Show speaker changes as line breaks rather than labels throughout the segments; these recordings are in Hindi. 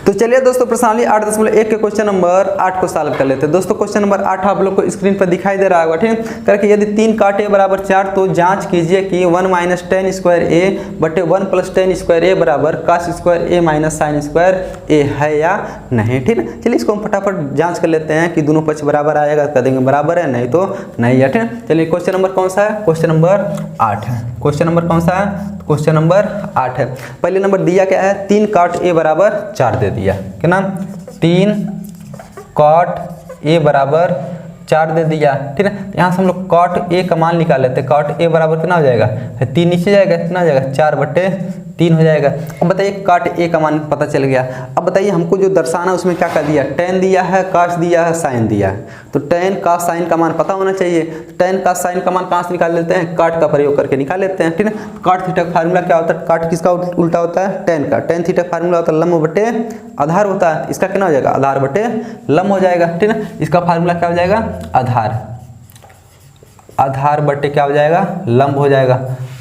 तो चलिए दोस्तों प्रश्नावली 8.1 के क्वेश्चन नंबर 8 को सॉल्व कर लेते हैं। दोस्तों क्वेश्चन नंबर 8 आप लोग को स्क्रीन पर दिखाई दे रहा होगा, ठीक करके यदि 3 काट a बराबर 4 तो जांच कीजिए कि 1 माइनस टेन स्क्वायर ए बटे 1 प्लस टेन स्क्वायर ए बराबर कास स्क्वायर ए माइनस साइन स्क्वायर ए है या नहीं। ठीक है, चलिए इसको हम फटाफट जांच कर लेते हैं कि दोनों पक्ष बराबर आएगा, कर देंगे बराबर है, नहीं तो नहीं है। ठीक, चलिए क्वेश्चन नंबर कौन सा है? क्वेश्चन नंबर 8 है। क्वेश्चन नंबर कौन सा है? क्वेश्चन नंबर 8 है। पहले नंबर दिया क्या है? 3 काट ए बराबर 4 दे दिया, क्या नाम? 3 काट ए बराबर 4 दे दिया। ठीक है, यहाँ से हम लोग काट ए का मान निकाल लेते हैं। काट ए बराबर कितना हो जाएगा? 3 नीचे जाएगा, कितना हो जाएगा? 4/3 हो जाएगा। अब बताइए काट ए का मान पता चल गया। अब बताइए हमको जो दर्शाना उसमें क्या कर दिया? टेन दिया है, कास दिया है, साइन दिया है। तो टेन कास साइन का मान पता होना चाहिए। टेन कास साइन का मान कहाँ से निकाल लेते हैं? काट का प्रयोग करके निकाल लेते हैं। ठीक है, काट थीटा का फार्मूला क्या होता है? काट किसका उल्टा होता है? टेन का। टेन थीटा का फार्मूला होता है लंब बटे आधार होता है। इसका कितना हो जाएगा? आधार बटे लंब हो जाएगा। ठीक है, इसका फार्मूला क्या हो जाएगा? आधार। आधार बटे क्या हो जाएगा? लंब हो जाएगा।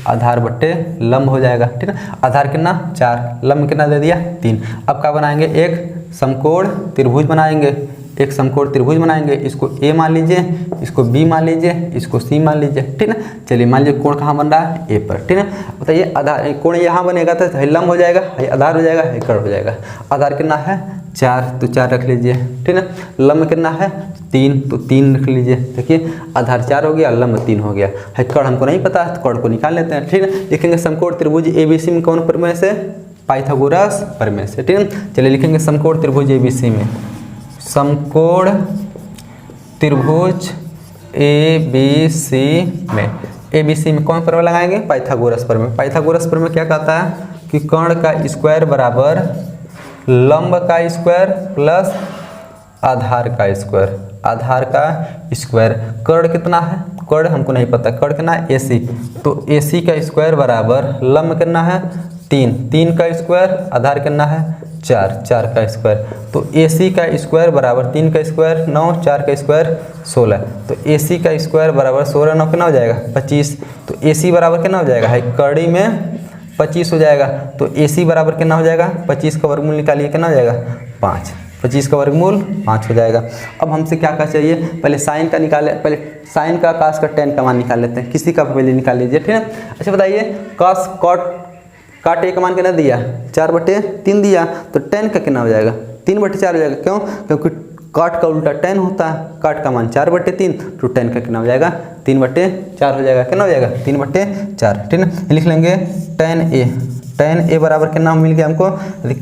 आधार बट्टे लंब हो जाएगा। ठीक है, आधार कितना? 4, लंब कितना दे दिया? 3। अब क्या बनाएंगे? एक समकोण त्रिभुज बनाएंगे। एक समकोण त्रिभुज बनाएंगे। इसको ए मान लीजिए, इसको बी मान लीजिए, इसको सी मान लीजिए। ठीक है, चलिए मान लीजिए कोण कहाँ बन रहा है? ए पर। ठीक है, बताइए आधार कोण यहाँ बनेगा तो लंब हो जाएगा, आधार हो जाएगा, कर्ण हो जाएगा। आधार कितना है? 4, तो 4 रख लीजिए। ठीक है, लंब कितना है? 3, तो 3 रख लीजिए। देखिए आधार 4 हो गया, लंब 3 हो गया है। कर्ण हमको नहीं पता है तो कर्ण को निकाल लेते हैं। ठीक है, लिखेंगे समकोण त्रिभुज एबीसी में कौन प्रमेय से? पाइथागोरस प्रमेय से। ठीक है, चलिए लिखेंगे समकोण त्रिभुज एबीसी में, समकोण त्रिभुज एबीसी में, एबीसी में कौन प्रमेय लगाएंगे? पाइथागोरस प्रमेय। पाइथागोरस प्रमेय क्या कहता है कि कर्ण का स्क्वायर बराबर लंब का स्क्वायर प्लस आधार का स्क्वायर। आधार का स्क्वायर। कर्ण कितना है? कर्ण हमको नहीं पता, कर्ण कितना है? AC। तो AC का स्क्वायर बराबर लंब कितना है? 3, 3 का स्क्वायर, आधार कितना है? 4, 4 का स्क्वायर। तो AC का स्क्वायर बराबर 3 का स्क्वायर 9, 4 का स्क्वायर 16। तो AC का स्क्वायर बराबर 16 9 कितना हो जाएगा? 25। तो AC बराबर कितना हो जाएगा? है कड़ी में 25 हो जाएगा। तो AC बराबर कितना हो जाएगा? 25 का वर्गमूल निकालिए, कितना हो जाएगा? 5। 25 का वर्गमूल 5 हो जाएगा। अब हमसे क्या क्या चाहिए? पहले साइन का निकाले, पहले साइन का कास का टेन का मान निकाल लेते हैं। किसी का पहले निकाल लीजिए। ठीक है, अच्छा बताइए कास काट ए का मान कितना दिया? 4/3 दिया। तो टेन का कितना हो जाएगा? 3/4 हो जाएगा। क्यों? क्योंकि काट का उल्टा टेन होता है। काट का मान 4/3, तो टेन का कितना हो जाएगा? 3/4 हो जाएगा। कितना हो जाएगा? 3/4। ठीक है, लिख लेंगे टेन ए बराबर कितना मिल गया हमको?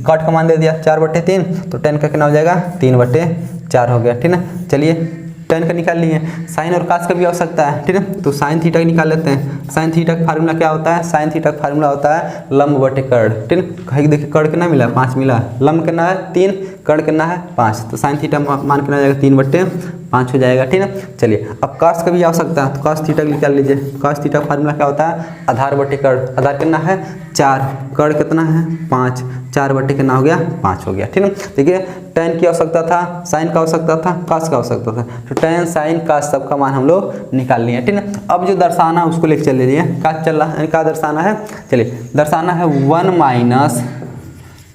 काट का मान दे दिया 4/3, तो टेन का कितना हो जाएगा? 3/4 हो गया। ठीक है, चलिए टेन का निकाल लिए। साइन और कास का भी आवश्यकता है। ठीक है, तो साइन थीटा निकाल लेते हैं। साइन थीटा का फार्मूला क्या होता है? साइन थीटा का फार्मूला होता है लंब बटे कर्ण। ठीक है, देखिए कर्ण कितना मिला? 5 मिला। लंब कितना है? 3, कर्ण कितना है? 5। तो साइन थीटा मान कितना जाएगा? 3/5 हो जाएगा। ठीक है, चलिए अब कास का भी आवश्यकता है, तो कास थीटा निकाल लीजिए। कास थीटा का फार्मूला क्या होता है? आधार बटे कर्ण। आधार कितना है? 4, कर्ण कितना है? 5, 4 कितना हो गया? 5 हो गया। ठीक है, देखिए टेन की आवश्यकता था, साइन का आवश्यकता था, कास का आवश्यकता था। तो टेन साइन कास सबका मान हम लोग निकाल लिए। ठीक है, अब जो दर्शाना है उसको लेकर चल लीजिए। क्या चल रहा है? क्या दर्शाना है? चलिए दर्शाना है 1 माइनस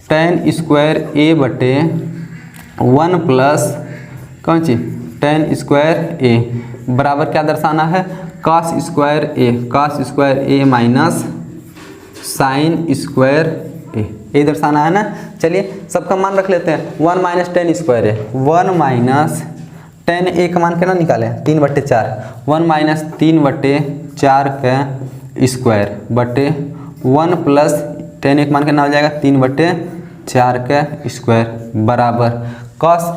टेन स्क्वायर ए बटे 1 प्लस कौन चीज? टेन स्क्वायर ए बराबर क्या दर्शाना है? कास स्क्वायर ए। कास स्क्वायर ए माइनस साइन स्क्वायर ए, ये दर्शाना है ना। चलिए सबका मान रख लेते हैं। 1 माइनस टेन स्क्वायर है। 1 माइनस टेन ए का मान कितना निकालें? 3/4। 1 माइनस 3/4 का स्क्वायर बटे 1 प्लस टेन ए का मान कितना हो जाएगा? 3/4 का स्क्वायर बराबर कॉस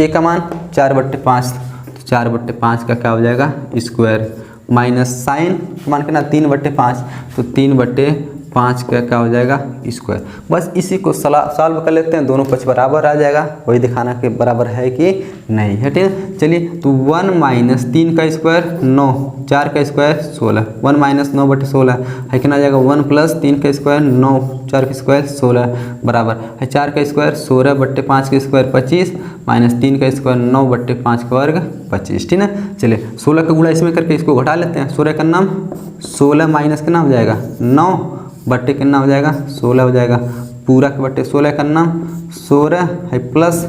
ए का मान 4/5। तो 4/5 का क्या हो जाएगा? स्क्वायर माइनस साइन का मान कितना? 3/5। तो 3/5 का क्या हो जाएगा? स्क्वायर। बस इसी को सॉल्व कर लेते हैं। दोनों पक्ष बराबर आ जाएगा, वही दिखाना कि बराबर है कि नहीं है। ठीक है, चलिए तो 1 माइनस 3 का स्क्वायर 9, 4 का स्क्वायर 16। 1 माइनस 9/16 है कितना आ जाएगा? 1 प्लस 3 का स्क्वायर 9, 4 का स्क्वायर 16 बराबर है 4 का स्क्वायर 16/5 का स्क्वायर 25 माइनस 3 का स्क्वायर 9/5 का वर्ग 25। ठीक है, चलिए 16 का गुणा इसमें करके इसको घटा लेते हैं। 16 का नाम 16 माइनस कितना हो जाएगा? 9 बट्टे कितना हो जाएगा? 16 हो जाएगा। पूरा के बटे 16 करना, 16 है प्लस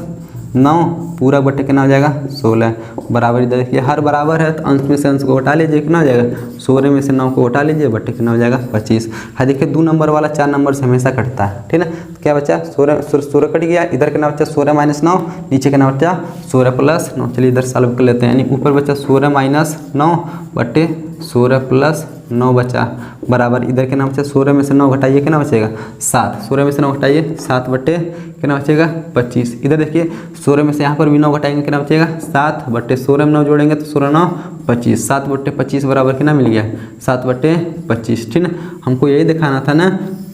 9 पूरा बटे कितना हो जाएगा 16 बराबर। इधर देखिए हर बराबर है तो अंश में से अंश को घटा लीजिए, कितना हो जाएगा 16 में से 9 को घटा लीजिए बटे कितना हो जाएगा 25। हाँ देखिए 2 नंबर वाला 4 नंबर से हमेशा कटता है, ठीक है। तो क्या बचा 16 कट गया, इधर कितना बचा 16 माइनस 9, नीचे कितना बचा 16 प्लस 9। चलिए इधर सॉल्व कर लेते हैं, यानी ऊपर बचा 16 माइनस 9 बटे 16 प्लस 9 बचा बराबर। इधर कितना बचा 16 में से 9 घटाइए कितना बचेगा 7, 16 में से 9 घटाइए 7 बटे कितना बचेगा 25। इधर देखिए 16 में से यहाँ पर भी 9 घटाएंगे कितना बचेगा 7 बटे 16 में 9 जोड़ेंगे तो 16 9 25, 7 बटे 25 बराबर कितना मिल गया 7 बटे 25, ठीक है। हमको यही दिखाना था ना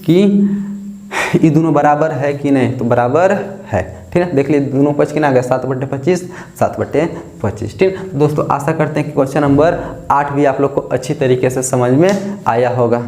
कि ये दोनों बराबर है कि नहीं, तो बराबर है, ठीक है। देख लीजिए दोनों पक्ष कितना आ गया 7 बटे 25, 7 बटे 25, ठीक है। दोस्तों आशा करते हैं कि क्वेश्चन नंबर 8 भी आप लोग को अच्छी तरीके से समझ में आया होगा।